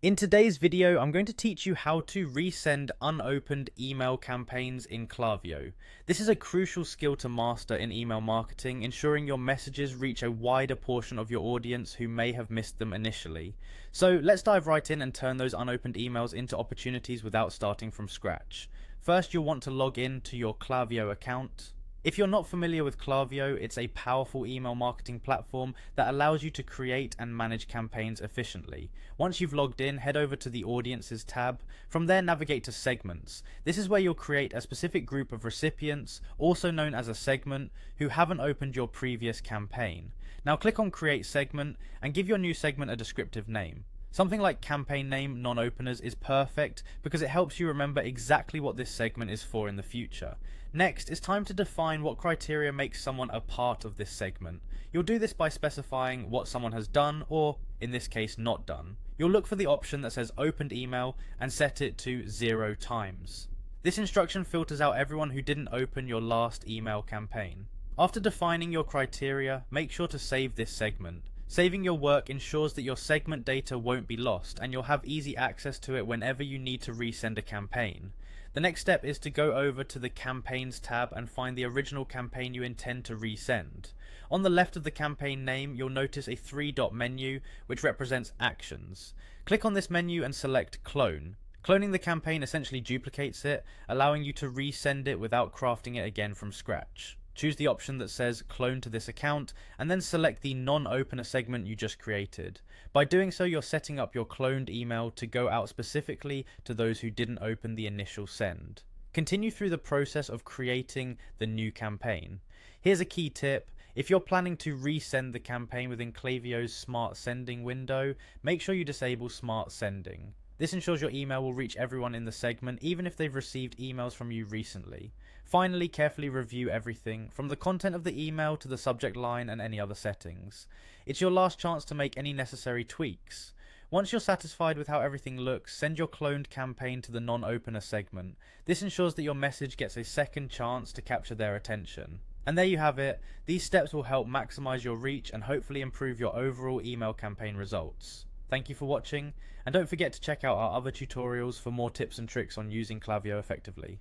In today's video, I'm going to teach you how to resend unopened email campaigns in Klaviyo. This is a crucial skill to master in email marketing, ensuring your messages reach a wider portion of your audience who may have missed them initially. So let's dive right in and turn those unopened emails into opportunities without starting from scratch. First, you'll want to log in to your Klaviyo account. If you're not familiar with Klaviyo, it's a powerful email marketing platform that allows you to create and manage campaigns efficiently. Once you've logged in, head over to the Audiences tab. From there, navigate to Segments. This is where you'll create a specific group of recipients, also known as a segment, who haven't opened your previous campaign. Now click on Create Segment and give your new segment a descriptive name. Something like campaign name non-openers is perfect because it helps you remember exactly what this segment is for in the future. Next, it's time to define what criteria makes someone a part of this segment. You'll do this by specifying what someone has done, or in this case not done. You'll look for the option that says opened email and set it to 0 times. This instruction filters out everyone who didn't open your last email campaign. After defining your criteria, make sure to save this segment. Saving your work ensures that your segment data won't be lost and you'll have easy access to it whenever you need to resend a campaign. The next step is to go over to the Campaigns tab and find the original campaign you intend to resend. On the left of the campaign name, you'll notice a 3-dot menu which represents actions. Click on this menu and select Clone. Cloning the campaign essentially duplicates it, allowing you to resend it without crafting it again from scratch. Choose the option that says clone to this account and then select the non-opener segment you just created. By doing so, you're setting up your cloned email to go out specifically to those who didn't open the initial send. Continue through the process of creating the new campaign. Here's a key tip. If you're planning to resend the campaign within Klaviyo's Smart Sending window, make sure you disable Smart Sending. This ensures your email will reach everyone in the segment, even if they've received emails from you recently. Finally, carefully review everything, from the content of the email to the subject line and any other settings. It's your last chance to make any necessary tweaks. Once you're satisfied with how everything looks, send your cloned campaign to the non-opener segment. This ensures that your message gets a second chance to capture their attention. And there you have it. These steps will help maximize your reach and hopefully improve your overall email campaign results. Thank you for watching, and don't forget to check out our other tutorials for more tips and tricks on using Klaviyo effectively.